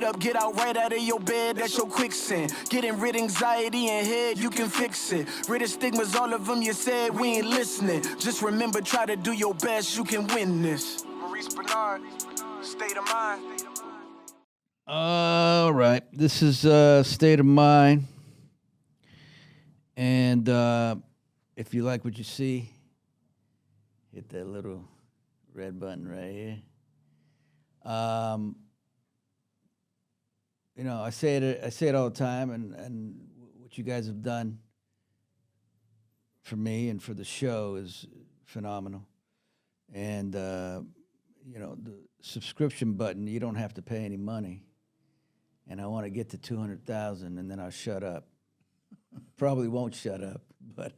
up, get out right out of your bed, that's your quicksand. Getting rid anxiety and head, you can fix it. Rid of stigmas, all of them you said, we ain't listening. Just remember, try to do your best, you can win this. Maurice Benard, State of Mind. All right, this is State of Mind. And if you like what you see, hit that little red button right here. You know, I say it all the time, and what you guys have done for me and for the show is phenomenal. And you know, the subscription button, you don't have to pay any money. And I want to get to 200,000, and then I'll shut up. Probably won't shut up, but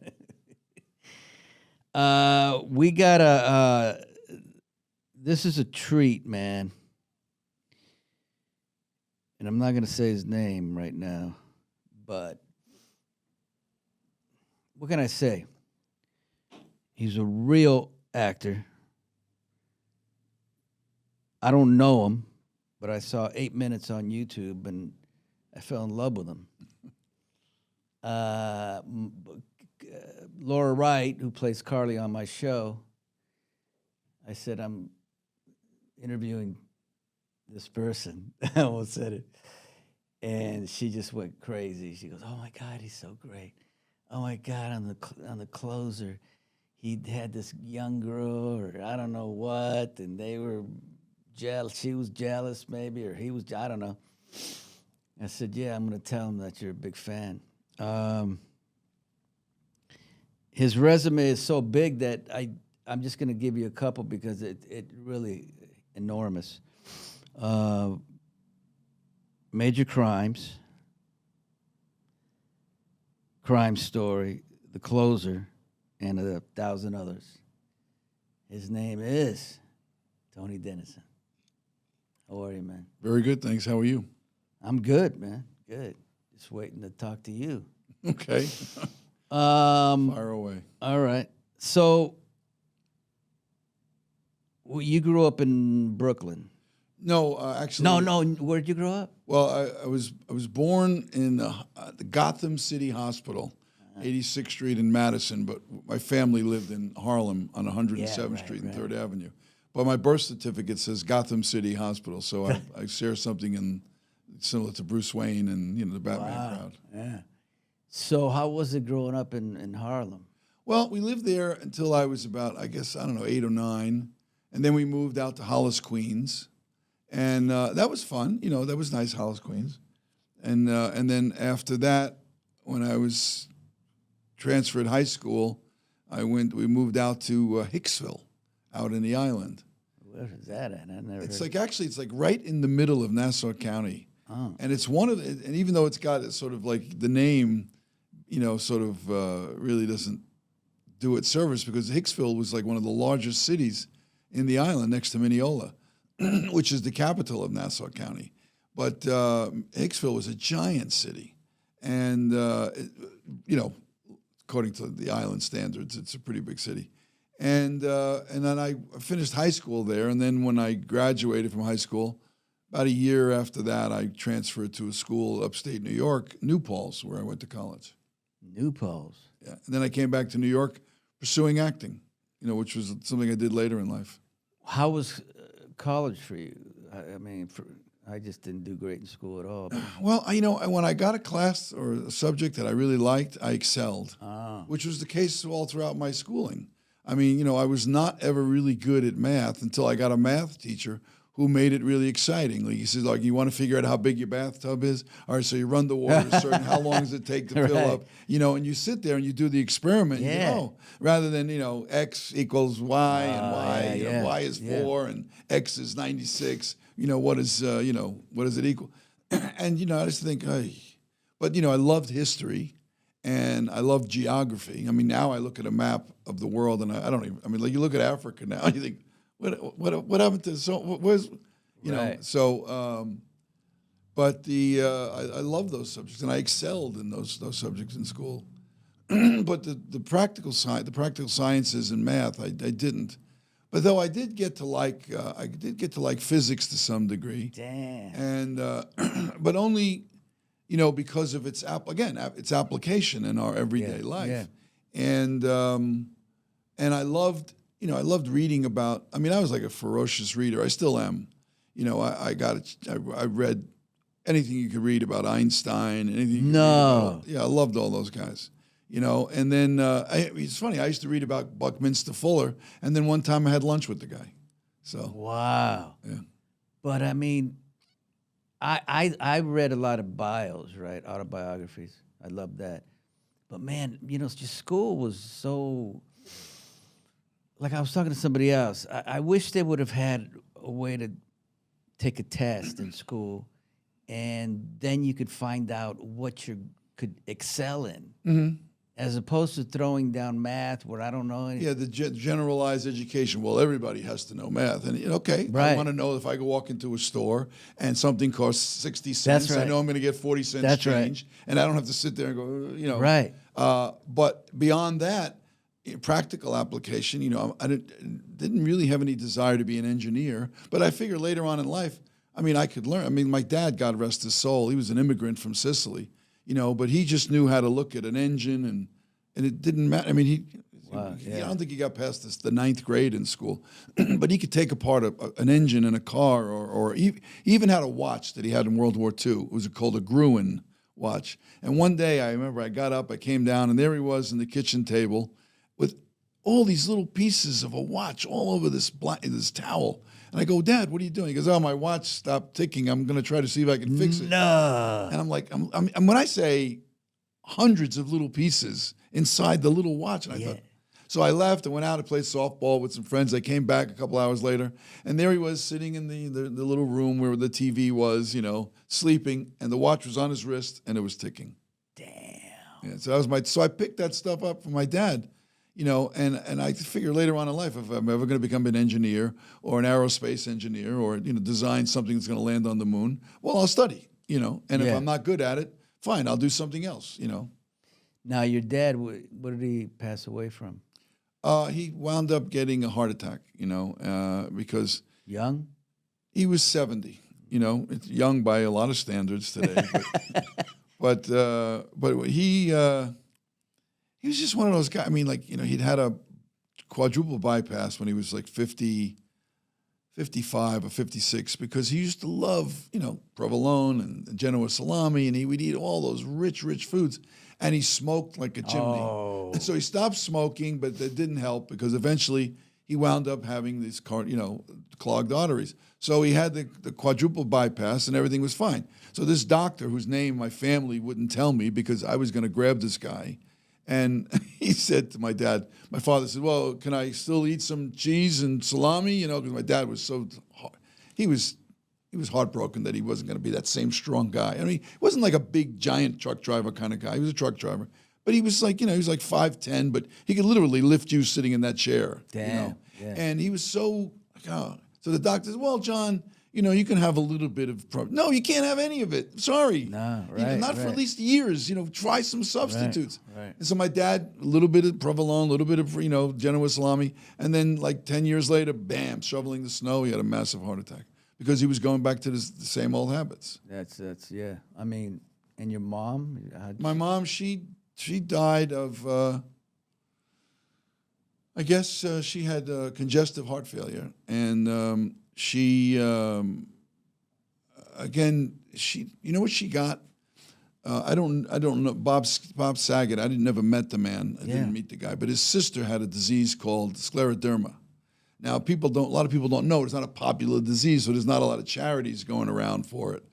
we got this is a treat, man. And I'm not going to say his name right now, but what can I say? He's a real actor. I don't know him, but I saw 8 minutes on YouTube, and I fell in love with him. Laura Wright, who plays Carly on my show, I said, I'm interviewing this person. I almost said it. And she just went crazy. She goes, oh, my God, he's so great. Oh, my God, on the closer, he had this young girl or I don't know what, and they were jealous. She was jealous maybe, or he was, I don't know. I said, yeah, I'm going to tell him that you're a big fan. His resume is so big that I'm just going to give you a couple because it really enormous. Major Crimes, Crime Story, The Closer, and 1,000 others. His name is Tony Denison. How are you, man? Very good, thanks. How are you? I'm good, man. Good. Just waiting to talk to you. Okay. Fire away. All right. So, you grew up in Brooklyn. No, actually. No. Where did you grow up? Well, I was born in the Gotham City Hospital, 86th Street in Madison, but my family lived in Harlem on 107th Street and 3rd Avenue. But my birth certificate says Gotham City Hospital, so I share something similar to Bruce Wayne and the Batman crowd. Yeah. So how was it growing up in Harlem? Well, we lived there until I was about, I guess, 8 or 9, and then we moved out to Hollis, Queens. And that was fun, that was nice, Hollis, Queens. And then after that, when I was transferred high school, we moved out to Hicksville, out in the island. Where is that at? I never. It's like right in the middle of Nassau County. Oh. And it's and even though it's got sort of like the name, really doesn't do it service because Hicksville was like one of the largest cities in the island next to Mineola. Which is the capital of Nassau County. But Hicksville was a giant city. And, according to the island standards, it's a pretty big city. And then I finished high school there. And then when I graduated from high school, about a year after that, I transferred to a school upstate New York, New Paltz, where I went to college. New Paltz? Yeah. And then I came back to New York pursuing acting, which was something I did later in life. How was college for you? I just didn't do great in school at all. Well, when I got a class or a subject that I really liked, I excelled, which was the case all throughout my schooling. I was not ever really good at math until I got a math teacher who made it really exciting. Like he says, you want to figure out how big your bathtub is? All right, so you run the water certain, how long does it take to fill up? And you sit there and you do the experiment, rather than, X equals Y and Y, Y is 4 and X is 96, what does it equal? And, I just think, but, I loved history and I loved geography. Now I look at a map of the world and I don't even, you look at Africa now, you think, what happened to where's but I love those subjects and I excelled in those subjects in school, but the practical sciences and math I didn't, But though I did get to like physics to some degree. Damn. And but only, because of its application in our everyday life. Yeah. And I loved reading about. I mean, I was like a ferocious reader. I still am. I read anything you could read about Einstein. Anything. You could read about, I loved all those guys. And then it's funny. I used to read about Buckminster Fuller, and then one time I had lunch with the guy. So wow. Yeah. But I mean, I read a lot of bios, right? Autobiographies. I love that. But man, just school was so. Like I was talking to somebody else. I wish they would have had a way to take a test in school, and then you could find out what you could excel in. Mm-hmm. As opposed to throwing down math where I don't know anything. Yeah, the generalized education. Well, everybody has to know math. And, Right. I want to know if I go walk into a store and something costs 60 cents, That's right. I know I'm going to get 40 cents That's change. right. And I don't have to sit there and go, Right. But beyond that, practical application, I didn't really have any desire to be an engineer. But I figure later on in life, I could learn. My dad, God rest his soul, he was an immigrant from Sicily. But he just knew how to look at an engine, and it didn't matter. I don't think he got past the 9th grade in school, but he could take apart an engine in a car, or he even had a watch that he had in World War II. It was called a Gruen watch. And one day I remember I got up, I came down, and there he was in the kitchen table with all these little pieces of a watch all over this towel. And I go, Dad, what are you doing? He goes, oh, my watch stopped ticking. I'm going to try to see if I can fix it. No. And I'm like, when I say hundreds of little pieces inside the little watch, and I thought, so I left and went out and played softball with some friends. I came back a couple hours later, and there he was sitting in the little room where the TV was, sleeping, and the watch was on his wrist, and it was ticking. Damn. Yeah, so I picked that stuff up from my dad. And I figure later on in life, if I'm ever going to become an engineer or an aerospace engineer or, design something that's going to land on the moon, well, I'll study, and if I'm not good at it, fine, I'll do something else, Now, your dad, what did he pass away from? He wound up getting a heart attack, because Young? he was 70, it's young by a lot of standards today. But he was just one of those guys. He'd had a quadruple bypass when he was like 50, 55 or 56 because he used to love, provolone and Genoa salami, and he would eat all those rich foods. And he smoked like a chimney. Oh. And so he stopped smoking, but that didn't help because eventually he wound up having these clogged arteries. So he had the quadruple bypass and everything was fine. So this doctor, whose name my family wouldn't tell me because I was going to grab this guy, and he said to my dad, my father said, well, can I still eat some cheese and salami? Because my dad was he was heartbroken that he wasn't going to be that same strong guy. He wasn't like a big, giant truck driver kind of guy. He was a truck driver. But he was like, he was like 5'10", but he could literally lift you sitting in that chair. Damn. Yeah. And he was so, so the doctor said, well, John, you can have a little bit of no, you can't have any of it. Sorry. No, right. Not for at least years. Try some substitutes. Right. And so my dad, a little bit of provolone, a little bit of, Genoa salami. And then like 10 years later, bam, shoveling the snow, he had a massive heart attack because he was going back to the same old habits. That's yeah. And your mom? My mom, she died of, I guess she had congestive heart failure. And she, again, you know what she got? I don't know. Bob Saget, I never met the man. I didn't meet the guy. But his sister had a disease called scleroderma. Now, a lot of people don't know. It's not a popular disease, so there's not a lot of charities going around for it.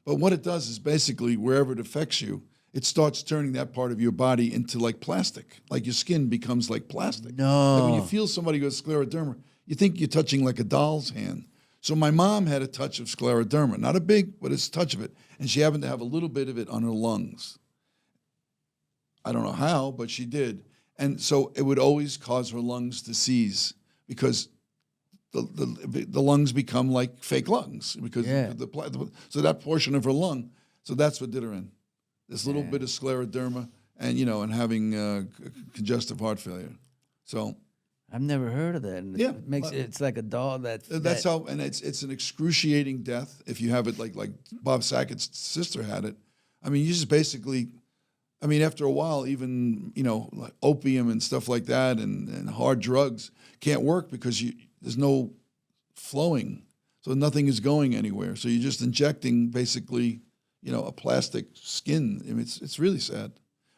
But what it does is basically, wherever it affects you, it starts turning that part of your body into like plastic. Like your skin becomes like plastic. No. Like when you feel somebody with scleroderma, you think you're touching like a doll's hand. So my mom had a touch of scleroderma. Not a big, but it's a touch of it. And she happened to have a little bit of it on her lungs. I don't know how, but she did. And so it would always cause her lungs to seize because the lungs become like fake lungs because so that portion of her lung. So that's what did her in. This little bit of scleroderma and and having congestive heart failure. So I've never heard of that. And Yeah, it makes it's like a doll That's how, and it's an excruciating death if you have it like Bob Saget's sister had it. I mean, you just basically, I mean, after a while, even like opium and stuff like that, and hard drugs can't work because there's no flowing, so nothing is going anywhere. So you're just injecting basically, a plastic skin. I mean, it's really sad.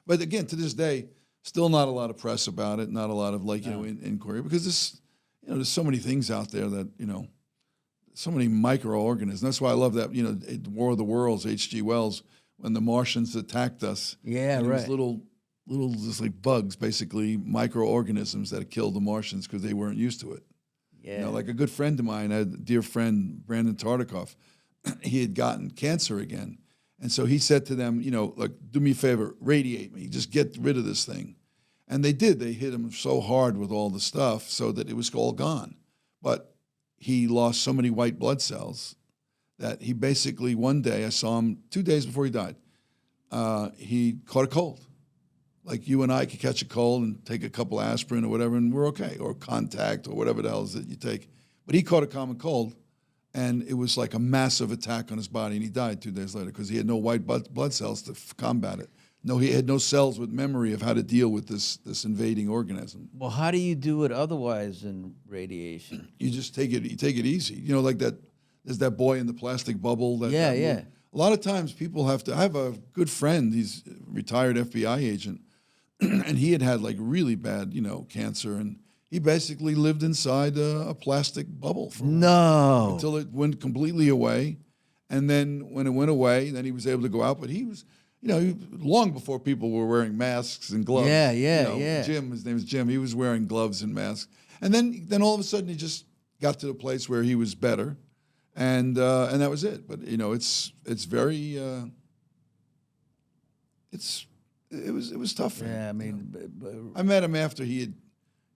But again, to this day, still not a lot of press about it, not a lot of inquiry, because there's so many things out there that so many microorganisms. That's why I love that War of the Worlds, H.G. Wells, when the Martians attacked us. Yeah, and it right. was little just like bugs, basically microorganisms that killed the Martians because they weren't used to it. Yeah. Like a good friend of mine, a dear friend, Brandon Tartikoff, he had gotten cancer again. And so he said to them, like, do me a favor, radiate me, just get rid of this thing. And they did. They hit him so hard with all the stuff so that it was all gone. But he lost so many white blood cells that he basically, one day, I saw him 2 days before he died, he caught a cold. Like you and I could catch a cold and take a couple aspirin or whatever, and we're okay, or Contact or whatever the hell is that you take. But he caught a common cold, and it was like a massive attack on his body, and he died 2 days later because he had no white blood cells to combat it. No, he had no cells with memory of how to deal with this invading organism. Well, how do you do it otherwise than radiation? You just take it. You take it easy. Like that. There's that boy in the plastic bubble. Yeah. A lot of times people have to. I have a good friend. He's a retired FBI agent, and he had like really bad, cancer, and he basically lived inside a plastic bubble for a while, until it went completely away, and then when it went away, then he was able to go out. But he was, long before people were wearing masks and gloves. Yeah. Jim, his name is Jim. He was wearing gloves and masks, and then all of a sudden he just got to the place where he was better, and that was it. But it's very it was tough for him. Yeah, I mean, I met him after he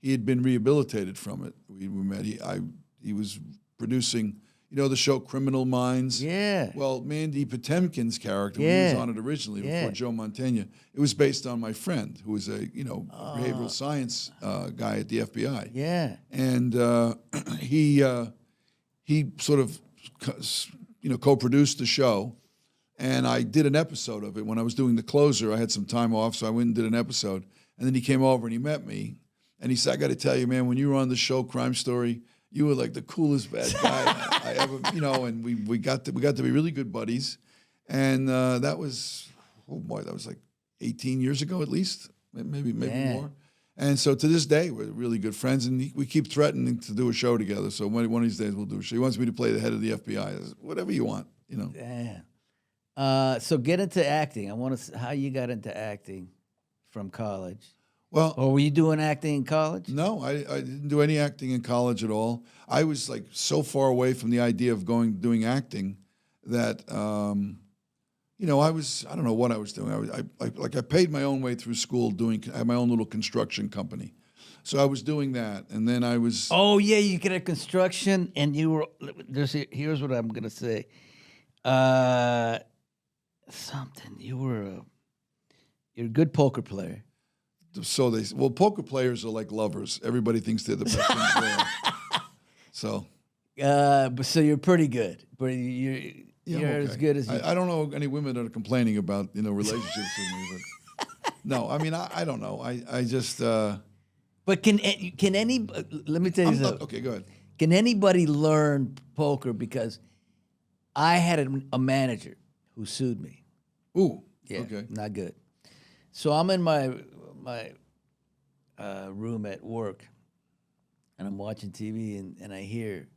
had been rehabilitated from it. We met. He was producing, the show Criminal Minds. Yeah. Well, Mandy Patinkin's character, when he was on it originally before Joe Mantegna, it was based on my friend, who was a behavioral science guy at the FBI. Yeah. And he sort of co-produced the show. And I did an episode of it. When I was doing the closer, I had some time off, so I went and did an episode. And then he came over and he met me. And he said, I got to tell you, man, when you were on the show Crime Story, you were like the coolest bad guy I ever, and we got to be really good buddies. And that was, that was like 18 years ago at least, maybe more. And so to this day, we're really good friends, and we keep threatening to do a show together. So one of these days we'll do a show. He wants me to play the head of the FBI. I said, whatever you want, Damn. So get into acting. I want to how you got into acting from college. Well, or were you doing acting in college? No, I didn't do any acting in college at all. I was like so far away from the idea of doing acting that I don't know what I was doing. I paid my own way through school I had my own little construction company. So I was doing that, and then I was. Oh yeah, you get a construction, and you were. Here's what I'm gonna say. Something you're a good poker player. So poker players are like lovers. Everybody thinks they're the best in the world. So. But so you're pretty good, but you're okay. as good as you. I don't know any women that are complaining about relationships with me, but no, I mean I don't know. I just. But can any? Let me tell you something. Okay, go ahead. Can anybody learn poker? Because I had a manager who sued me. Ooh. Yeah. Okay. Not good. So I'm in my room at work, and I'm watching TV, and I hear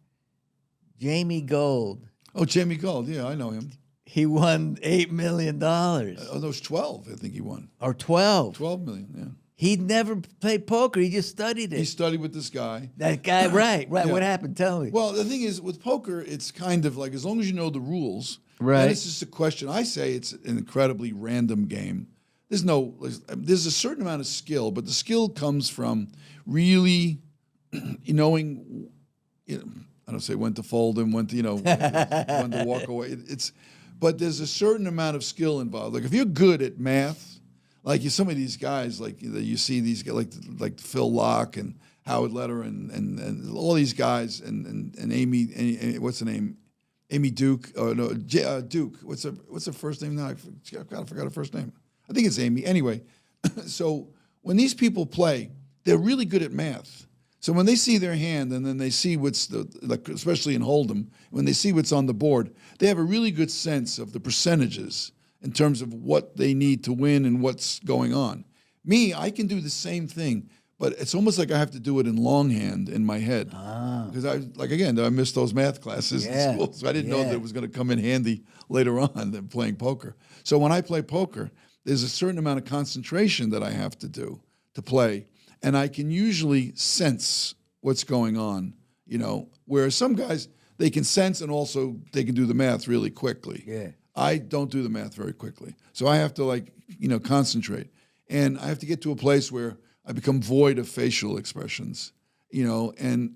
Jamie Gold. Oh, Jamie Gold. Yeah, I know him. He won $8 million. Those 12, I think he won. Or 12. 12 million, yeah. He'd never played poker. He just studied it. He studied with this guy. That guy, right. Yeah. What happened? Tell me. Well, the thing is, with poker, it's kind of like, as long as you know the rules, right? And it's just a question. I say it's an incredibly random game. There's a certain amount of skill, but the skill comes from really knowing, I don't say when to fold and when to, when to walk away. But there's a certain amount of skill involved. Like if you're good at math, like some of these guys, like you see these guys, like Phil Locke and Howard Letter and all these guys and Amy, what's her name? Amy Duke. Oh no, Duke. What's her first name now? I forgot her first name. I think it's Amy. Anyway, so when these people play, they're really good at math. So when they see their hand and then they see especially in Hold'em, when they see what's on the board, they have a really good sense of the percentages in terms of what they need to win and what's going on. Me, I can do the same thing, but it's almost like I have to do it in longhand in my head. Because I missed those math classes in school, so I didn't know that it was going to come in handy later on than playing poker. So when I play poker, there's a certain amount of concentration that I have to do to play. And I can usually sense what's going on, whereas some guys, they can sense and also they can do the math really quickly. Yeah. I don't do the math very quickly. So I have to concentrate. And I have to get to a place where I become void of facial expressions, and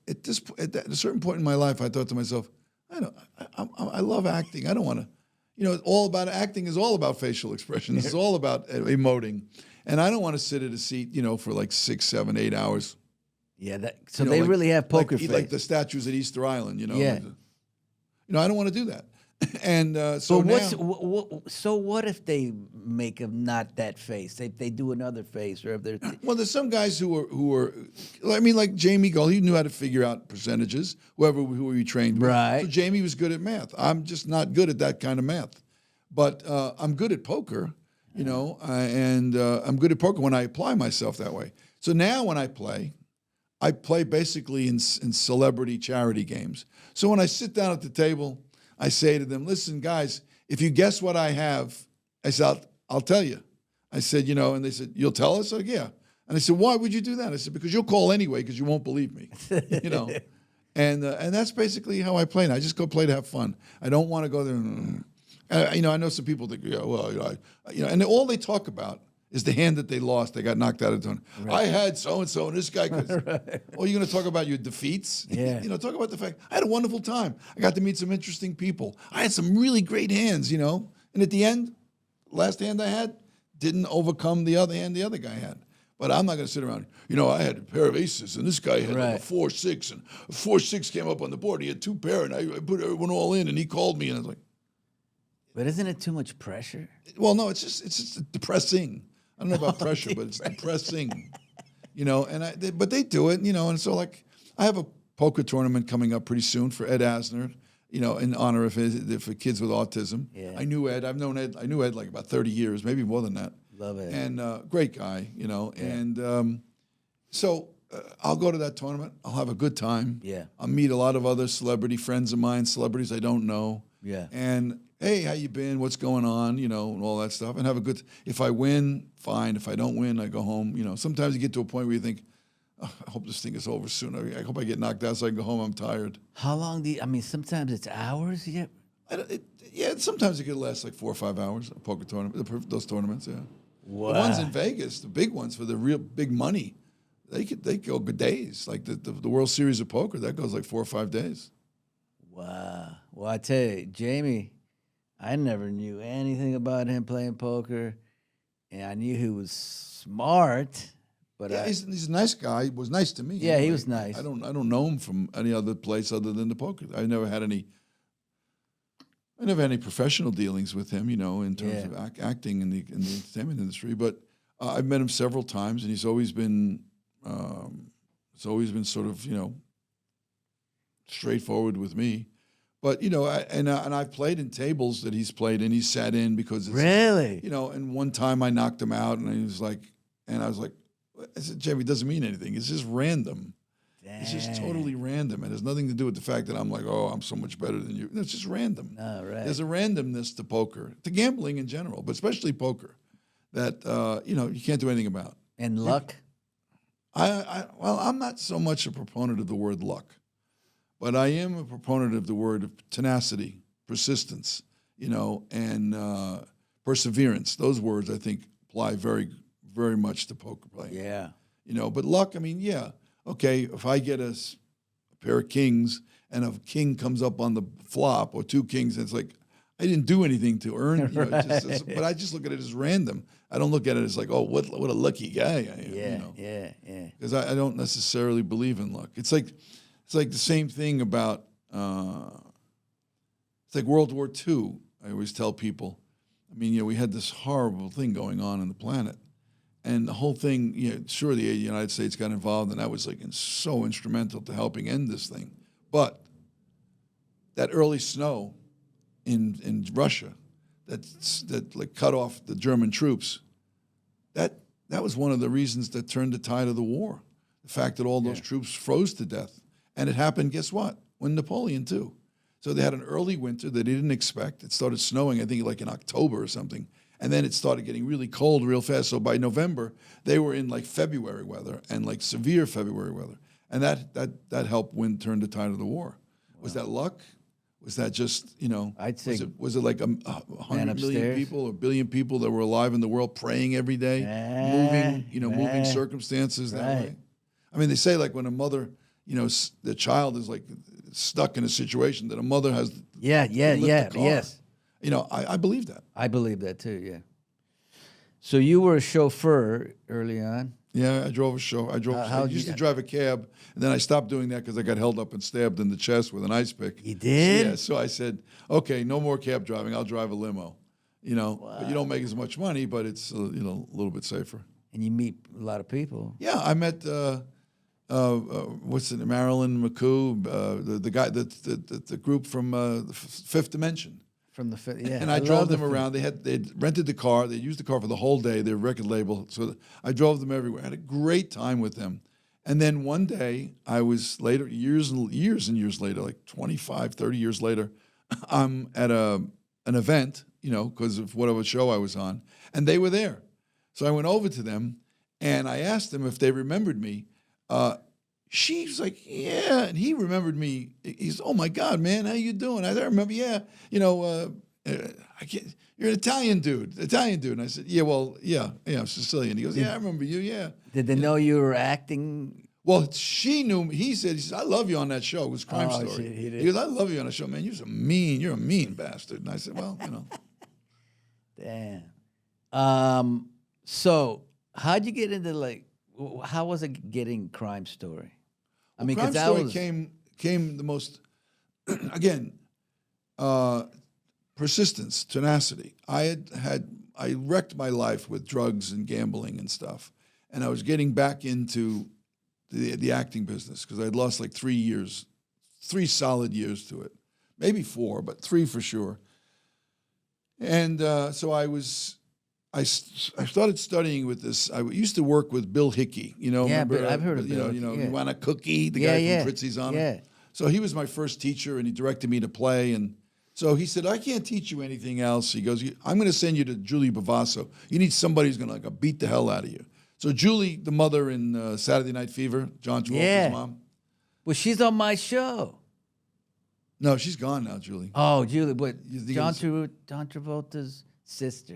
at a certain point in my life, I thought to myself, I love acting. I don't want to, all about acting is all about facial expressions. It's all about emoting. And I don't want to sit at a seat, for like 6, 7, 8 hours. Yeah, so they really have poker face. Like the statues at Easter Island, Yeah. I don't want to do that. And so what if they make them not that face? They do another face, or if they're well, there's some guys who are. I mean, like Jamie Gull, he knew how to figure out percentages. Who he trained with. Right. So Jamie was good at math. I'm just not good at that kind of math, but I'm good at poker. And I'm good at poker when I apply myself that way. So now when I play basically in celebrity charity games. So when I sit down at the table, I say to them, listen, guys, if you guess what I have, I said, I'll tell you. I said, and they said, you'll tell us? I said, yeah. And I said, why would you do that? I said, because you'll call anyway because you won't believe me, And that's basically how I play. And I just go play to have fun. I don't want to go there and... I know some people think, and all they talk about is the hand that they lost. They got knocked out of the tournament. Right. I had so-and-so, and this guy could. Right. Oh, you're going to talk about your defeats? Yeah. Talk about the fact, I had a wonderful time. I got to meet some interesting people. I had some really great hands, and at the end, last hand I had didn't overcome the other hand the other guy had. But I'm not going to sit around, I had a pair of aces, and this guy had like a 4-6, and a 4-6 came up on the board. He had 2 pair, and I put everyone all in, and he called me, and I was like, but isn't it too much pressure? Well, no, it's just depressing. I don't know about pressure, but it's depressing. But they do it, and so like I have a poker tournament coming up pretty soon for Ed Asner, in honor of for kids with autism. Yeah. I knew Ed. I knew Ed like about 30 years, maybe more than that. Love it. And great guy, and so I'll go to that tournament. I'll have a good time. Yeah. I'll meet a lot of other celebrity friends of mine, celebrities I don't know. Yeah. And hey, how you been? What's going on? And all that stuff. And have a good. If I win, fine. If I don't win, I go home. Sometimes you get to a point where you think, oh, I hope this thing is over soon. I hope I get knocked out so I can go home. I'm tired. How long sometimes it's hours. Yeah. Sometimes it could last like 4 or 5 hours. A poker tournament, those tournaments. Yeah. Wow. The ones in Vegas, the big ones for the real big money, they go good days. Like the World Series of Poker, that goes like 4 or 5 days. Wow. Well, I tell you, Jamie, I never knew anything about him playing poker, and I knew he was smart. But he's a nice guy. He was nice to me. Yeah, anyway. he was nice. I don't know him from any other place other than the poker. I never had any professional dealings with him, in terms of acting in the entertainment industry. But I've met him several times, and he's always been sort of straightforward with me. But and I've played in tables that he's played in. He's sat in because it's, really, And one time I knocked him out, and I was like, I said, Jamie, it doesn't mean anything. It's just random. Dang. It's just totally random. It has nothing to do with the fact that I'm like, oh, I'm so much better than you. No, it's just random. Oh, right. There's a randomness to poker, to gambling in general, but especially poker, that you can't do anything about. And luck. I'm not so much a proponent of the word luck. But I am a proponent of the word of tenacity, persistence, and perseverance. Those words, I think, apply very, very much to poker playing. Yeah. But luck, okay, if I get a pair of kings and a king comes up on the flop or 2 kings, it's like, I didn't do anything to earn, Right. but I just look at it as random. I don't look at it as like, oh, what a lucky guy I am. Yeah. Because I don't necessarily believe in luck. It's like the same thing about it's like World War II. I always tell people, I mean, we had this horrible thing going on the planet, and the whole thing, sure, the United States got involved, and that was like so instrumental to helping end this thing. But that early snow in Russia that like cut off the German troops, that was one of the reasons that turned the tide of the war. The fact that all those troops froze to death. And it happened, guess what? When Napoleon too. So they had an early winter that they didn't expect. It started snowing, I think, like in October or something. And then it started getting really cold real fast. So by November, they were in like February weather and like severe February weather. And that helped turn the tide of the war. Wow. Was that luck? Was that just, I'd say was it like 100 million people or 1 billion people that were alive in the world praying every day, moving circumstances that way? I mean, they say like when a mother, the child is like stuck in a situation that a mother has to lift the car. Yes. I believe that. I believe that too, yeah. So you were a chauffeur early on. Yeah, I drove a show. I used to drive a cab, and then I stopped doing that because I got held up and stabbed in the chest with an ice pick. You did? Yeah, so I said, okay, no more cab driving. I'll drive a limo. Wow. But you don't make as much money, but it's a little bit safer. And you meet a lot of people. Yeah, I met what's it, Marilyn McCoo, the guy, the group from the Fifth Dimension. From the and I drove them around. They'd rented the car. They used the car for the whole day. Their record label. So I drove them everywhere. I had a great time with them. And then one day, I was later, years and years later, like 25, 30 years later, I'm at an event, because of whatever show I was on, and they were there. So I went over to them, and I asked them if they remembered me. She's like, yeah, and he remembered me. He's, oh my God, man, how you doing? I remember, yeah, I can't. You're an Italian dude. And I said, I'm Sicilian. He goes, yeah, I remember you, yeah. Did they know you were acting? Well, she knew me. He said, I love you on that show. It was Crime Story. Shit, he goes, I love you on that show, man. You're a mean bastard. And I said, well, Damn. So how'd you get into how was it getting Crime Story? I mean, Crime that Story was came the most, again, persistence, tenacity. I wrecked my life with drugs and gambling and stuff, and I was getting back into the acting business because I'd lost like 3 solid years to it, maybe 4, but 3 for sure. And so I started studying with this. I used to work with Bill Hickey, remember? I've heard of Bill. You want a cookie? The guy from Fritzy's on it. So he was my first teacher, and he directed me to play. And so he said, I can't teach you anything else. He goes, I'm going to send you to Julie Bavasso. You need somebody who's going to beat the hell out of you. So Julie, the mother in Saturday Night Fever, John Travolta's mom. Well, she's on my show. No, she's gone now, Julie. Oh, Julie, but John Travolta's sister,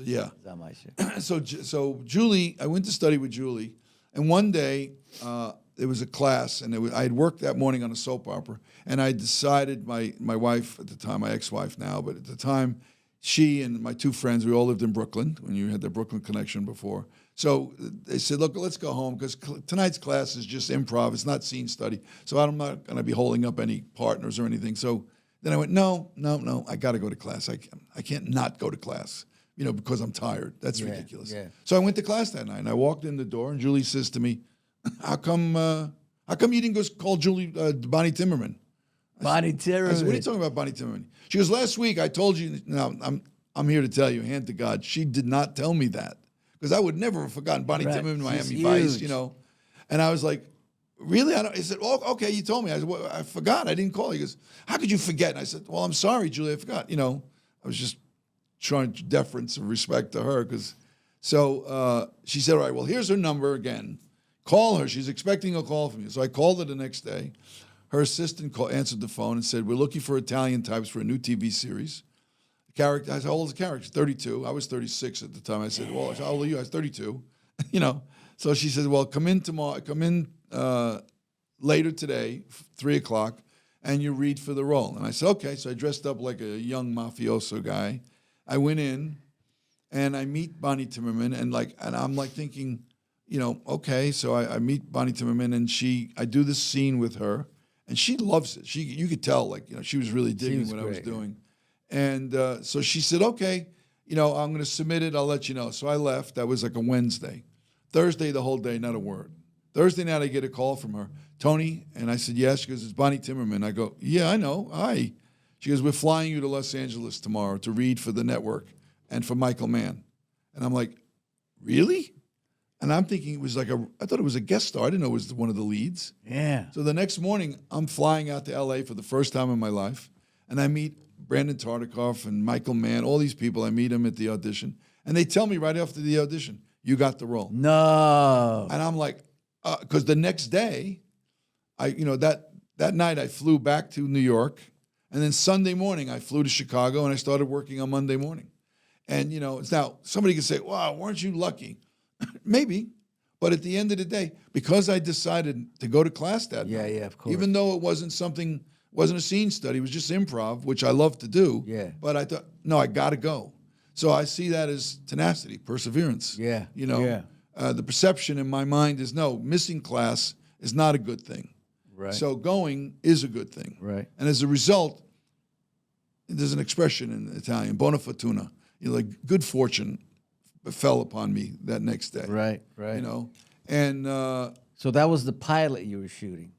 yeah. Is on my show. So Julie, I went to study with Julie, and one day there was a class, and I had worked that morning on a soap opera, and I decided, my wife at the time, my ex-wife now, but at the time, she and my 2 friends, we all lived in Brooklyn, when you had the Brooklyn connection before. So they said, look, let's go home, because tonight's class is just improv, it's not scene study, so I'm not going to be holding up any partners or anything. So then I went, no, I got to go to class. I can't not go to class, because I'm tired. That's ridiculous. Yeah. So I went to class that night, and I walked in the door, and Julie says to me, how come you didn't go call Julie, Bonnie Timmerman? Bonnie Timmerman. I said, what are you talking about, Bonnie Timmerman? She goes, last week I told you, now I'm here to tell you, hand to God, she did not tell me that, because I would never have forgotten Bonnie Timmerman, Miami Vice, And I was like, really? He said, oh, okay, you told me. I said, well, I forgot. I didn't call. He goes, how could you forget? And I said, well, I'm sorry, Julie, I forgot. I was just showing deference and respect to her. So she said, all right, well, here's her number again. Call her. She's expecting a call from you. So I called her the next day. Her assistant answered the phone and said, we're looking for Italian types for a new TV series. The character, I said, how old is the character? 32. I was 36 at the time. I said, well, how old are you? I was 32. So she said, well, come in tomorrow. Come in later today, 3:00, and you read for the role. And I said, okay. So I dressed up like a young mafioso guy. I went in, and I meet Bonnie Timmerman, and I'm like thinking, okay. So I meet Bonnie Timmerman, and I do this scene with her, and she loves it. You could tell, she was really digging what I was doing. And so she said, okay, I'm going to submit it. I'll let you know. So I left. That was like a Wednesday. Thursday, the whole day, not a word. Thursday night, I get a call from her. Tony? And I said, yes. She goes, it's Bonnie Timmerman. I go, yeah, I know. Hi. She goes, we're flying you to Los Angeles tomorrow to read for the network and for Michael Mann. And I'm like, really? And I'm thinking I thought it was a guest star. I didn't know it was one of the leads. Yeah. So the next morning, I'm flying out to LA for the first time in my life. And I meet Brandon Tartikoff and Michael Mann, all these people. I meet them at the audition. And they tell me right after the audition, you got the role. No. And I'm like, because the next day, that night I flew back to New York. And then Sunday morning, I flew to Chicago and I started working on Monday morning. And, now somebody could say, wow, weren't you lucky? Maybe. But at the end of the day, because I decided to go to class that night, of course. even though it wasn't a scene study, it was just improv, which I love to do. Yeah. But I thought, no, I got to go. So I see that as tenacity, perseverance. Yeah. The perception in my mind is, no, missing class is not a good thing. Right. So going is a good thing. Right. And as a result, there's an expression in Italian, bona fortuna, good fortune fell upon me that next day. Right. And so that was the pilot you were shooting.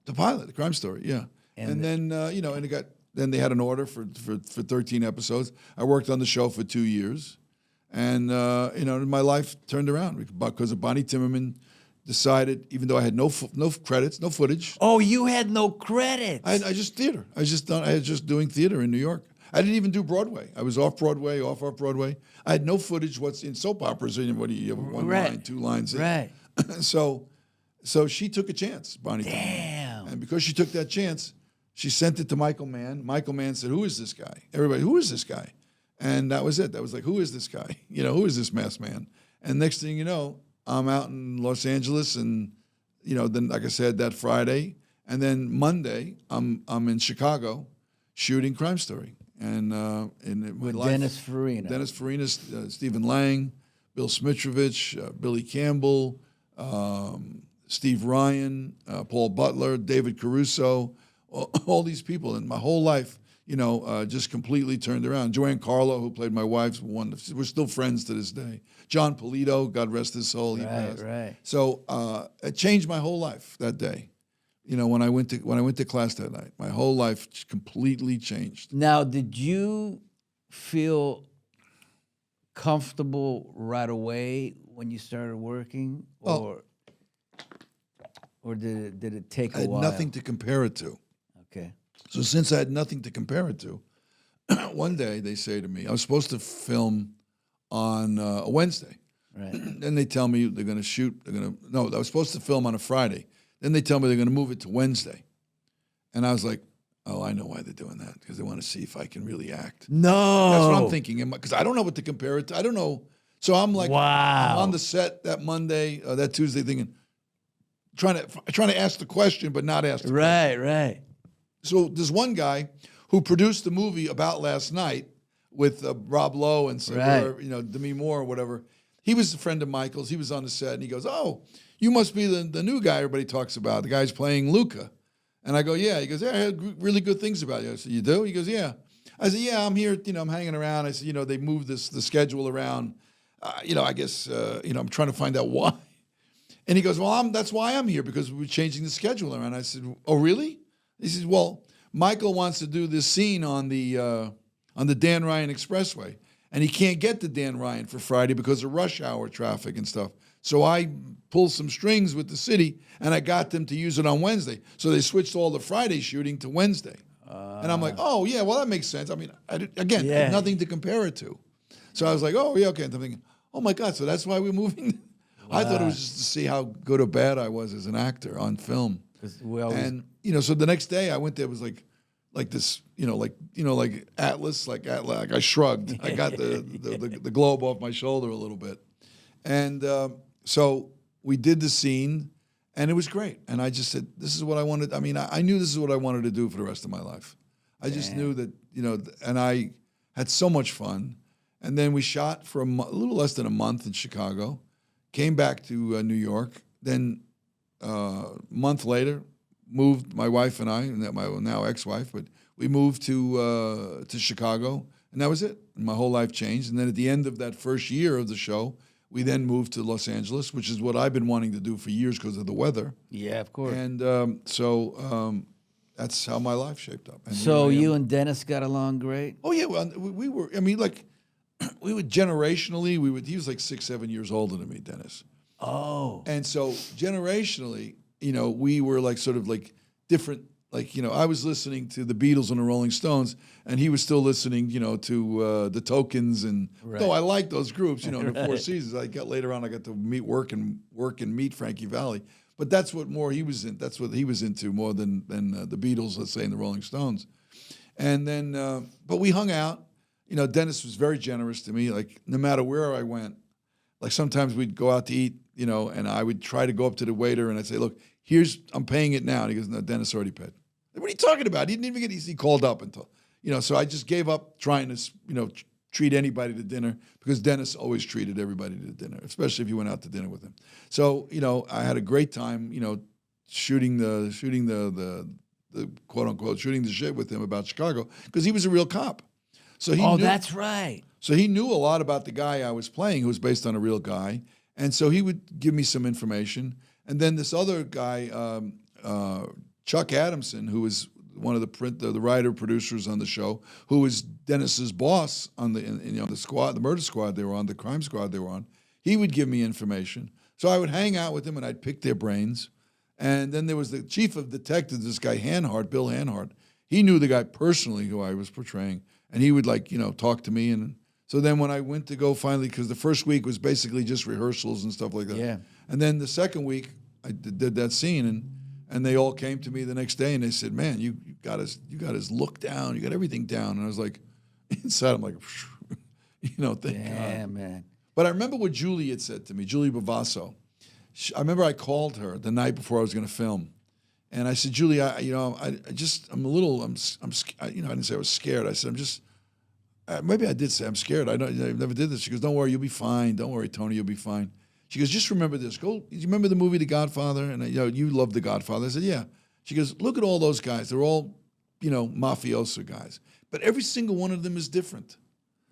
the pilot, the crime story, yeah. And then then they had an order for 13 episodes. I worked on the show for 2 years, and my life turned around because of Bonnie Timmerman decided, even though I had no credits, no footage. Oh, you had no credits. I just theater. I was just doing theater in New York. I didn't even do Broadway. I was off Broadway, off Broadway. I had no footage. What's in soap operas? You have one line, 2 lines. Right. So she took a chance, Bonnie. Damn. And because she took that chance, she sent it to Michael Mann. Michael Mann said, "Who is this guy?" Everybody, "Who is this guy?" And that was it. That was like, "Who is this guy? Who is this masked man?" And next thing you know, I'm out in Los Angeles, and then like I said, that Friday, and then Monday, I'm in Chicago, shooting Crime Story. And with Dennis Farina, Stephen Lang, Bill Smitrovich, Billy Campbell, Steve Ryan, Paul Butler, David Caruso, all these people. And my whole life, just completely turned around. Joanne Carlo, who played my wife, we're still friends to this day. John Polito, God rest his soul, he passed. Right. So it changed my whole life that day. When I went to class that night, my whole life completely changed. Now, did you feel comfortable right away when you started working, or did it take a while? I had nothing to compare it to. Okay. So since I had nothing to compare it to, one day they say to me, I was supposed to film on a Wednesday. Right. Then they tell me they're going to shoot. I was supposed to film on a Friday. Then they tell me they're going to move it to Wednesday. And I was like, oh, I know why they're doing that, because they want to see if I can really act. No. That's what I'm thinking, because I don't know what to compare it to. I don't know. So I'm like, wow. I'm on the set that Monday, that Tuesday, thinking, trying to ask the question, but not ask the question. Right. So there's one guy who produced the movie About Last Night with Rob Lowe and Demi Moore or whatever. He was a friend of Michael's. He was on the set, and he goes, "Oh, you must be the new guy everybody talks about. The guy's playing Luca." And I go, "Yeah." He goes, "Yeah, I heard really good things about you." I said, "You do?" He goes, "Yeah." I said, "Yeah, I'm here. I'm hanging around." I said, "They moved the schedule around. I guess I'm trying to find out why." And he goes, "Well, that's why I'm here, because we're changing the schedule around." I said, "Oh, really?" He says, "Well, Michael wants to do this scene on the Dan Ryan Expressway, and he can't get to Dan Ryan for Friday because of rush hour traffic and stuff. So I pulled some strings with the city, and I got them to use it on Wednesday. So they switched all the Friday shooting to Wednesday." And I'm like, "Oh, yeah, well, that makes sense." I mean, I had nothing to compare it to. So I was like, "Oh, yeah, okay." And I'm thinking, "Oh, my God, so that's why we're moving?" Wow. I thought it was just to see how good or bad I was as an actor on film. So the next day I went there, it was like this, like Atlas, like I shrugged. I got the globe off my shoulder a little bit. And so we did the scene, And it was great. And I just said, this is what I wanted. I mean, I knew this is what I wanted to do for the rest of my life. I just knew that, and I had so much fun. And then we shot for a little less than a month in Chicago, came back to New York. Then a month later, moved, my wife and I, my now ex-wife, but we moved to Chicago, and that was it. And my whole life changed. And then at the end of that first year of the show, we then moved to Los Angeles, which is what I've been wanting to do for years because of the weather. Yeah, of course. And so that's how my life shaped up. And so you and Dennis got along great? Oh, yeah. Well, we were, I mean, like, we would generationally, he was like 6, 7 years older than me, Dennis. Oh. And so generationally, we were like sort of like different. Like, I was listening to the Beatles and the Rolling Stones, and he was still listening, to the Tokens. And though I liked those groups, in the Four Seasons, later on I got to work and meet Frankie Valli. But that's what more he was in. That's what he was into more than the Beatles, let's say, and the Rolling Stones. And then, but we hung out. Dennis was very generous to me. Like, no matter where I went, like sometimes we'd go out to eat, and I would try to go up to the waiter and I'd say, look, I'm paying it now. And he goes, no, Dennis already paid. What are you talking about? He didn't even he called up until, so I just gave up trying to, treat anybody to dinner because Dennis always treated everybody to dinner, especially if you went out to dinner with him. So, I had a great time, shooting the quote unquote, shooting the shit with him about Chicago because he was a real cop. So he knew, that's right. So he knew a lot about the guy I was playing who was based on a real guy. And so he would give me some information. And then this other guy, Chuck Adamson, who was one of the writer producers on the show, who was Dennis's boss on the squad, the murder squad they were on, the crime squad they were on. He would give me information, so I would hang out with him and I'd pick their brains. And then there was the chief of detectives, this guy Bill Hanhart. He knew the guy personally who I was portraying, and he would talk to me. And so then when I went to go finally, because the first week was basically just rehearsals and stuff like that. Yeah. And then the second week I did that scene and they all came to me the next day and they said, man, you got his look down, you got everything down. And I was like, inside I'm like, thank God. Yeah, man. But I remember what Julie had said to me, Julie Bavasso. I remember I called her the night before I was going to film. And I said, Julie, I'm scared. I didn't say I was scared. I said, maybe I did say I'm scared. I never did this. She goes, don't worry, you'll be fine. Don't worry, Tony, you'll be fine. She goes, just remember this. You remember the movie The Godfather? And you love The Godfather. I said, yeah. She goes, look at all those guys. They're all, mafioso guys. But every single one of them is different.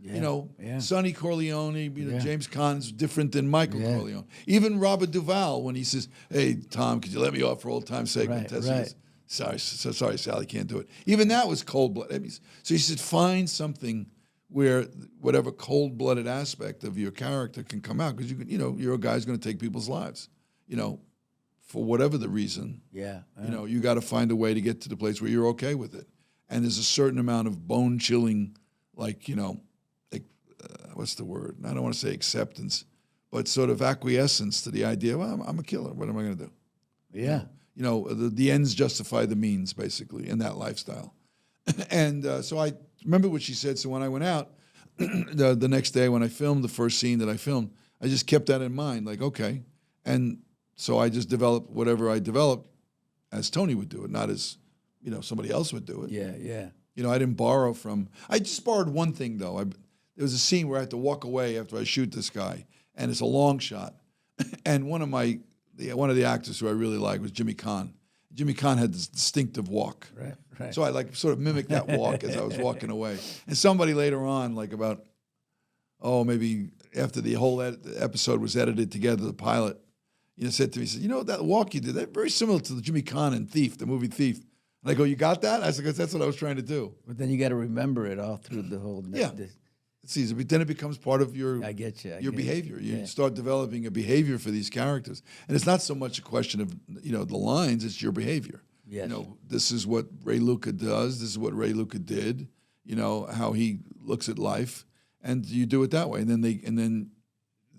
Yeah. Sonny Corleone, James Caan's different than Michael Corleone. Even Robert Duvall, when he says, hey, Tom, could you let me off for old time's sake? Right. Goes, sorry, Sally, can't do it. Even that was cold-blooded. So he said, find something where whatever cold-blooded aspect of your character can come out, because you're a guy who's going to take people's lives, for whatever the reason. Yeah. You got to find a way to get to the place where you're okay with it, and there's a certain amount of bone-chilling, what's the word? I don't want to say acceptance, but sort of acquiescence to the idea. Well, I'm a killer. What am I going to do? Yeah. The ends justify the means, basically, in that lifestyle. And so I remember what she said. So when I went out the next day, when I filmed the first scene that I filmed, I just kept that in mind, like, okay. And so I just developed whatever I developed as Tony would do it, not as, somebody else would do it. Yeah. I didn't borrow from, I just borrowed one thing, though. There was a scene where I had to walk away after I shoot this guy, and it's a long shot. And one of the actors who I really liked was Jimmy Caan. Jimmy Caan had this distinctive walk. Right. So I sort of mimicked that walk as I was walking away. And somebody later on, maybe after the whole episode was edited together, the pilot, said to me, that walk you did, that's very similar to the Jimmy Caan in Thief, the movie Thief. And I go, you got that? I said, that's what I was trying to do. But then you got to remember it all through the whole. It's easy, but then it becomes part of your your behavior. You start developing a behavior for these characters, and it's not so much a question of the lines; it's your behavior. Yes. This is what Ray Luca does. This is what Ray Luca did. How he looks at life, and you do it that way. And then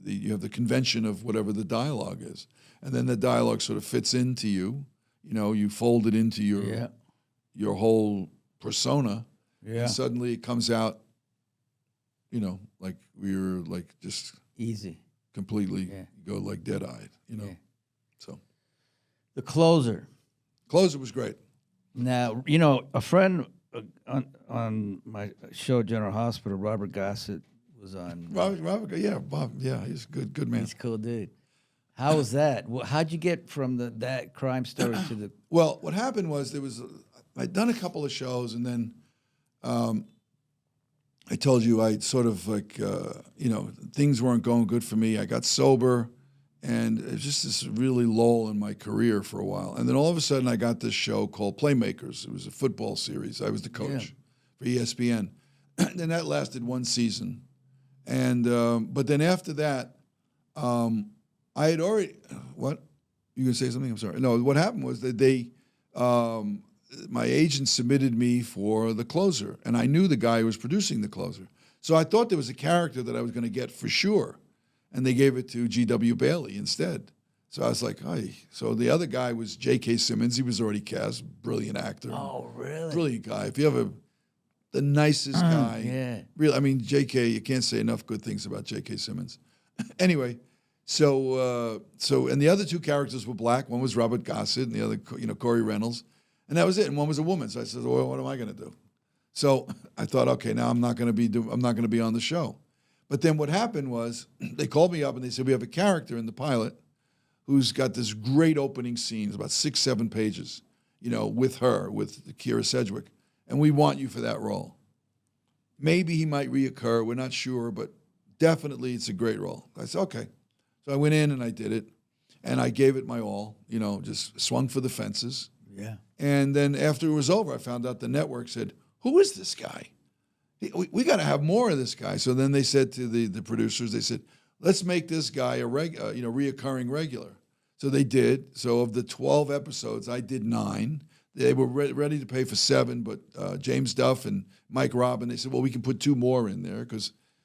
you have the convention of whatever the dialogue is, and then the dialogue sort of fits into you. You fold it into your whole persona, and suddenly it comes out. Like we're just easy, completely go like dead-eyed, So The Closer. Closer was great. Now, a friend on my show, General Hospital, Robert Gossett, was on. Robert, yeah, Bob, yeah, he's a good man. He's a cool dude. How was that? How'd you get from that crime story to the? Well, what happened was I'd done a couple of shows, and then I told you I sort of things weren't going good for me. I got sober, and it was just this really lull in my career for a while. And then all of a sudden, I got this show called Playmakers. It was a football series. I was the coach for ESPN, and that lasted one season. And but then after that, I had already what? You gonna say something? I'm sorry. No, what happened was that my agent submitted me for The Closer, and I knew the guy who was producing The Closer. So I thought there was a character that I was going to get for sure, and they gave it to G.W. Bailey instead. So I was like, hey. So the other guy was J.K. Simmons. He was already cast, brilliant actor. Oh, really? Brilliant guy. If you have the nicest guy. Yeah. Really, I mean, J.K., you can't say enough good things about J.K. Simmons. Anyway, so and the other two characters were black. One was Robert Gossett, and the other, Corey Reynolds. And that was it. And one was a woman. So I said, well, what am I going to do? So I thought, okay, now I'm not going to be on the show. But then what happened was they called me up and they said, we have a character in the pilot who's got this great opening scene. It's about 6-7 pages, with Kira Sedgwick. And we want you for that role. Maybe he might reoccur. We're not sure, but definitely it's a great role. I said, okay. So I went in and I did it. And I gave it my all, just swung for the fences. Yeah. And then after it was over, I found out the network said, who is this guy? We got to have more of this guy. So then they said to the producers, they said, let's make this guy a reoccurring regular. So they did. So of the 12 episodes, I did 9. They were ready to pay for 7, but James Duff and Mike Robin, they said, well, we can put 2 more in there.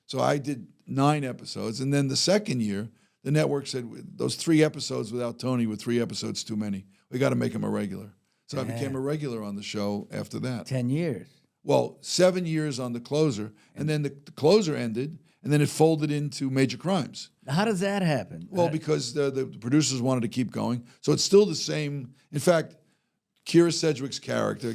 So I did 9 episodes. And then the second year, the network said, those 3 episodes without Tony were 3 episodes too many. We got to make him a regular. So I became a regular on the show after that. 10 years. Well, 7 years on The Closer, and then the Closer ended, and then it folded into Major Crimes. How does that happen? Well, because the producers wanted to keep going. So it's still the same. In fact, Kira Sedgwick's character,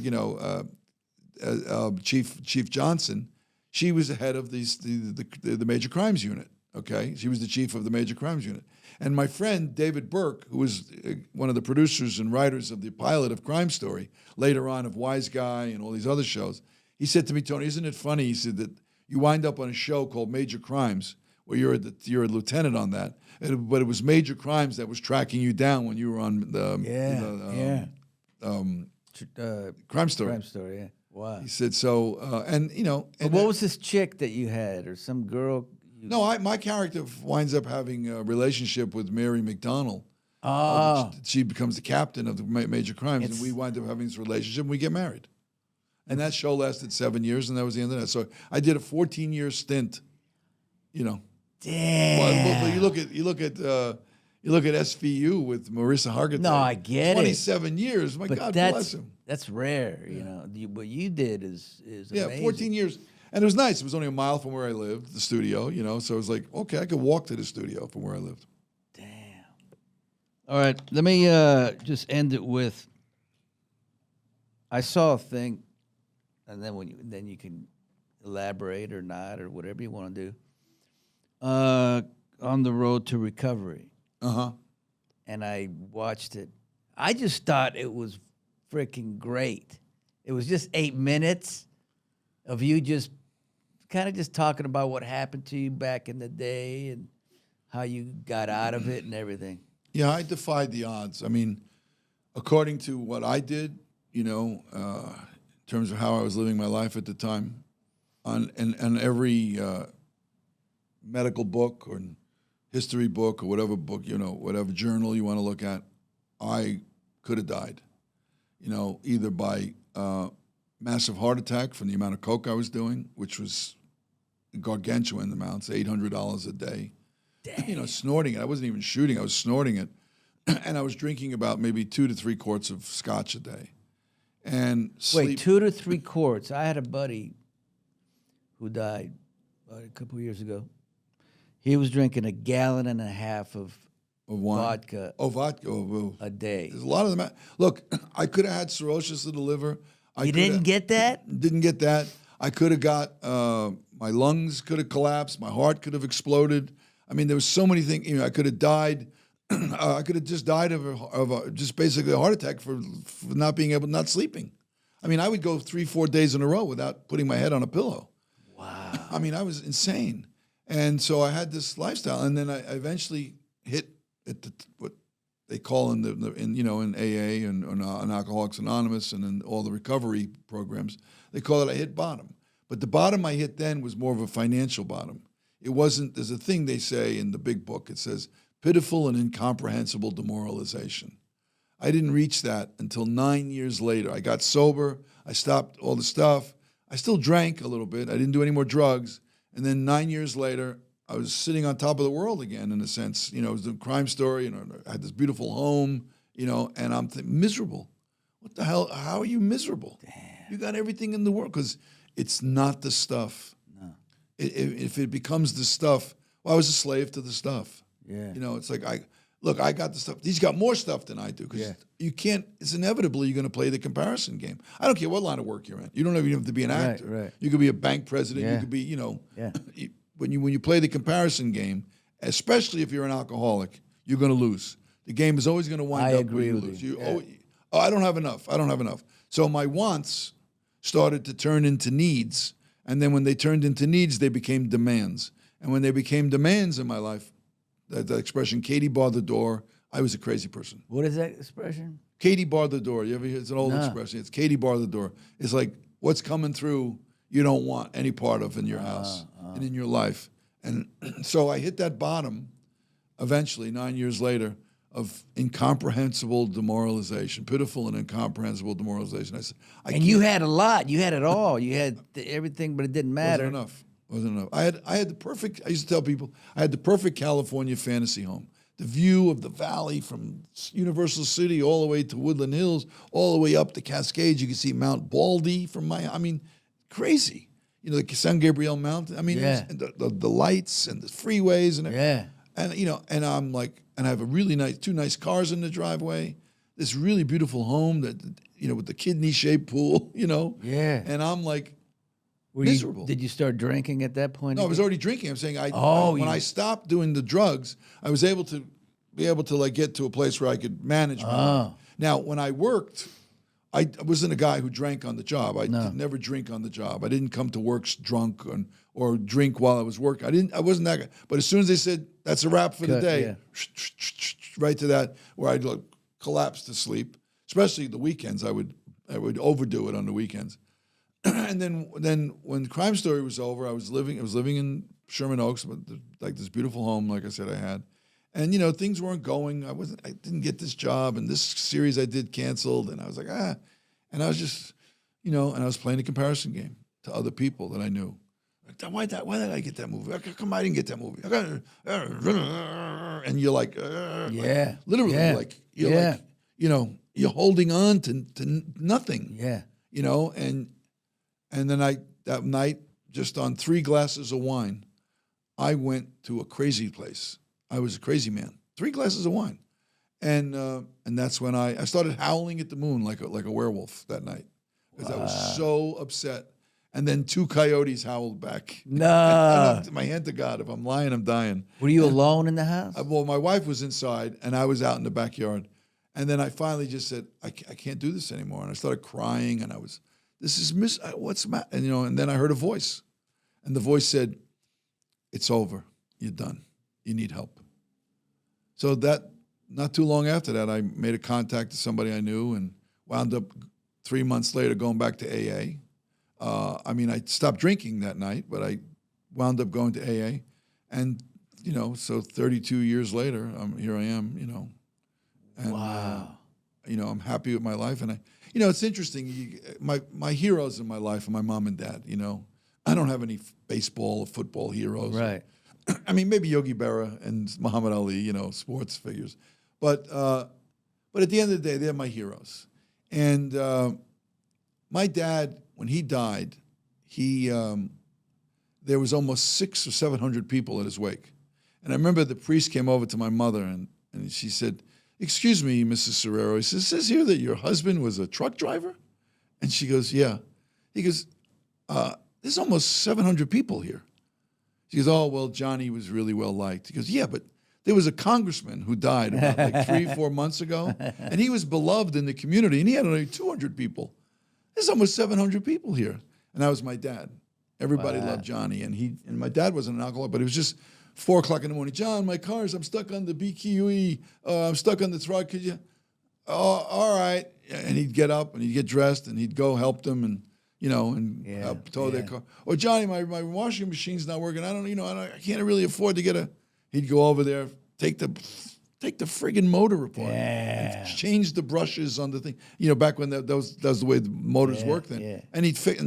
Chief Johnson, she was the head of the Major Crimes Unit. Okay, she was the chief of the Major Crimes Unit. And my friend David Burke, who was one of the producers and writers of the pilot of Crime Story, later on of Wise Guy and all these other shows, he said to me, Tony, isn't it funny? He said that you wind up on a show called Major Crimes, where you're a lieutenant on that, but it was Major Crimes that was tracking you down when you were on Crime Story. Crime Story, yeah. Wow. He said so, and what was this chick that you had, or some girl? No, my character winds up having a relationship with Mary McDonnell. Oh. She becomes the captain of the Major Crimes, and we wind up having this relationship, and we get married. And that show lasted 7 years, and that was the end of that. So I did a 14-year stint, Damn. Well, you look at SVU with Marissa Hargitay. No, I get 27 years. My God bless him. That's rare, What you did is amazing. 14 years. And it was nice. It was only a mile from where I lived, the studio, So it was like, okay, I could walk to the studio from where I lived. Damn. All right, let me just end it with, I saw a thing, and then you can elaborate or not or whatever you want to do. On the Road to Recovery. Uh-huh. And I watched it. I just thought it was freaking great. It was just 8 minutes of you just kind of just talking about what happened to you back in the day and how you got out of it and everything. Yeah, I defied the odds. I mean, according to what I did, in terms of how I was living my life at the time, on every medical book or history book or whatever book, whatever journal you want to look at, I could have died, either by massive heart attack from the amount of coke I was doing, which was gargantuan amounts, $800 a day. Damn. Snorting it. I wasn't even shooting. I was snorting it. And I was drinking about maybe 2 to 3 quarts of scotch a day. And sleep. Wait, 2 to 3 quarts. I had a buddy who died a couple of years ago. He was drinking 1.5 gallons of of wine. vodka Oh, vodka. Oh. a day. There's a lot of them. Look, I could have had cirrhosis of the liver. You didn't get that? Didn't get that. I could have got, my lungs could have collapsed. My heart could have exploded. I mean, there was so many things. I could have died. I could have just died of just basically a heart attack for not being able, not sleeping. I mean, I would go 3-4 days in a row without putting my head on a pillow. Wow. I mean, I was insane. And so I had this lifestyle. And then I eventually hit at what they call in AA and Alcoholics Anonymous and in all the recovery programs, they call it I hit bottom. But the bottom I hit then was more of a financial bottom. It wasn't, there's a thing they say in the big book, it says, pitiful and incomprehensible demoralization. I didn't reach that until 9 years later. I got sober, I stopped all the stuff. I still drank a little bit, I didn't do any more drugs. And then 9 years later, I was sitting on top of the world again, in a sense. It was a crime story, I had this beautiful home, and I'm miserable. What the hell? How are you miserable? Damn. You got everything in the world, because it's not the stuff. No. If it becomes the stuff, well, I was a slave to the stuff. Yeah. It's like, I got the stuff. He's got more stuff than I do, because you can't, it's inevitably you're going to play the comparison game. I don't care what line of work you're in. You don't even have to be an actor. Right. You could be a bank president. Yeah. You could be, when you play the comparison game, especially if you're an alcoholic, you're going to lose. The game is always going to wind up where you lose. I don't have enough. So my wants started to turn into needs, and then when they turned into needs, they became demands. And when they became demands in my life, that expression, Katie barred the door, I was a crazy person. What is that expression? Katie barred the door. You ever hear? It's an old expression. It's Katie barred the door. It's like what's coming through you don't want any part of in your house and in your life. And so I hit that bottom eventually, 9 years later, of incomprehensible demoralization, pitiful and incomprehensible demoralization. I said, and you had a lot. You had it all. You had everything, but it didn't matter. Wasn't enough. I had the perfect, I used to tell people, I had the perfect California fantasy home. The view of the valley from Universal City all the way to Woodland Hills, all the way up the Cascades. You can see Mount Baldy from crazy. The San Gabriel Mountain. And the lights and the freeways and everything. And I'm like, and I have a really nice, 2 nice cars in the driveway. This really beautiful home that, with the kidney-shaped pool, And I'm like, miserable. Did you start drinking at that point? No, I was already drinking. I'm saying when I stopped doing the drugs, I was able to get to a place where I could manage my life. Now, when I worked, I wasn't a guy who drank on the job. I could never drink on the job. I didn't come to work drunk or drink while I was working. I wasn't that guy. But as soon as they said that's a wrap for the day, right to that where I'd collapse to sleep. Especially the weekends, I would overdo it on the weekends. And then when Crime Story was over, I was living in Sherman Oaks, like this beautiful home, like I said I had. And things weren't going. I didn't get this job, and this series I did canceled, and I was like, and I was just, and I was playing a comparison game to other people that I knew. Like, why did I get that movie? How come I didn't get that movie? And you're like, literally, like you're like, you're holding on to nothing. Yeah. And then that night, just on 3 glasses of wine, I went to a crazy place. I was a crazy man. 3 glasses of wine. And that's when I started howling at the moon like a werewolf that night. Because I was so upset. And then 2 coyotes howled back. No. My hand to God, if I'm lying, I'm dying. Were you alone in the house? Well, my wife was inside, and I was out in the backyard. And then I finally just said, I can't do this anymore. And I started crying, and what's the matter? And then I heard a voice. And the voice said, it's over. You're done. You need help. So that, not too long after that, I made a contact to somebody I knew and wound up 3 months later going back to AA. I stopped drinking that night, but I wound up going to AA. And, so 32 years later, here I am, And, wow. I'm happy with my life. And it's interesting. My heroes in my life are my mom and dad, I don't have any baseball or football heroes. Right. Maybe Yogi Berra and Muhammad Ali, sports figures. But at the end of the day, they're my heroes. And my dad, when he died, there was almost 600 or 700 people at his wake. And I remember the priest came over to my mother, and And she said, "Excuse me, Mrs. Serrero." He says, "It says here that your husband was a truck driver?" And she goes, "Yeah." He goes, "There's almost 700 people here." She goes, "Oh, well, Johnny was really well liked." He goes, "Yeah, but there was a congressman who died about like 3-4 months ago, and he was beloved in the community, and he had only 200 people. There's almost 700 people here." And that was my dad. Everybody loved Johnny, and my dad wasn't an alcoholic, but it was just 4 o'clock in the morning. "John, my car's, I'm stuck on the BQE. I'm stuck on the truck. Could you?" "Oh, all right." And he'd get up and he'd get dressed and he'd go help them and help tow their car. "Or Johnny, my washing machine's not working. I can't really afford to get a." He'd go over there, take the friggin' motor apart, and change the brushes on the thing. Back when that was the way the motors worked then. Yeah. And he'd fix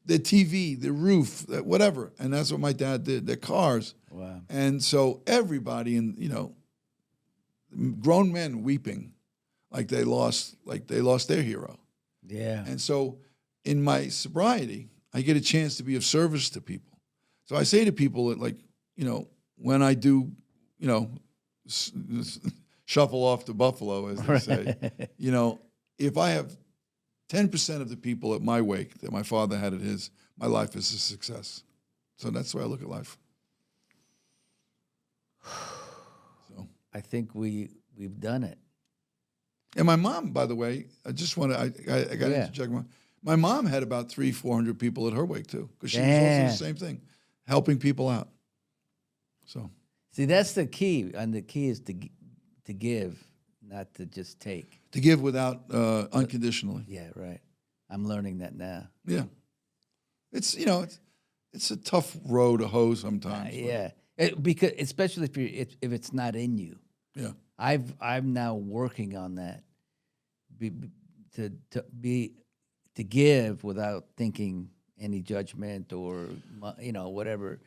the TV, the roof, whatever. And that's what my dad did. Their cars. Wow. And so everybody, grown men weeping, like they lost their hero. Yeah. And so in my sobriety, I get a chance to be of service to people. So I say to people that, when I do, shuffle off to Buffalo, as they say, if I have 10% of the people at my wake that my father had at his, my life is a success. So that's the way I look at life. So I think we've done it. And my mom, by the way, I just want to, I got to interject. My mom had about 300-400 people at her wake too, because she was also the same thing, helping people out. So see, that's the key, and the key is to give, not to just take. To give without unconditionally. Yeah, right. I'm learning that now. Yeah, it's a tough row to hoe sometimes. Yeah, because especially if it's not in you. Yeah, I'm now working on that. To give without thinking any judgment or whatever,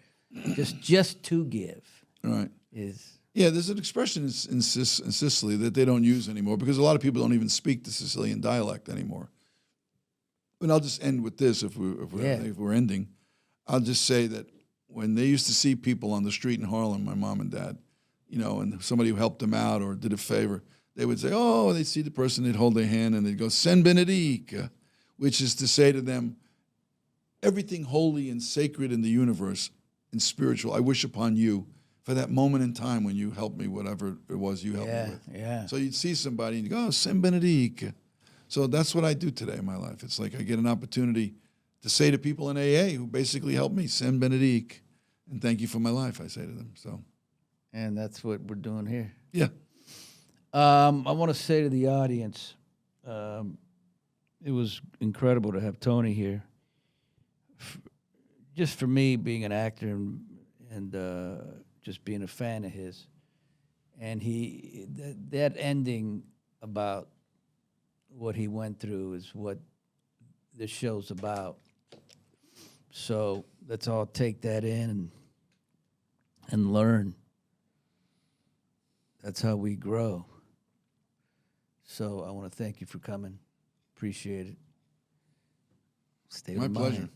just to give. right. Is Yeah, there's an expression in Sicily that they don't use anymore because a lot of people don't even speak the Sicilian dialect anymore. And I'll just end with this if we're ending. I'll just say that when they used to see people on the street in Harlem, my mom and dad, and somebody who helped them out or did a favor, they would say, "Oh," they'd see the person, they'd hold their hand, and they'd go, "Sen benedica," which is to say to them, everything holy and sacred in the universe and spiritual, I wish upon you for that moment in time when you helped me, whatever it was you helped me with. Yeah. So you'd see somebody and you go, "Oh, Sen benedica." So that's what I do today in my life. It's like I get an opportunity to say to people in AA who basically helped me, "Sen benedic," and thank you for my life, I say to them. So, and that's what we're doing here. yeah. I want to say to the audience, it was incredible to have Tony here. Just for me, being an actor and just being a fan of his, and that ending about what he went through is what this show's about. So let's all take that in and learn. That's how we grow. So I want to thank you for coming. Appreciate it. Stay My with pleasure. mine.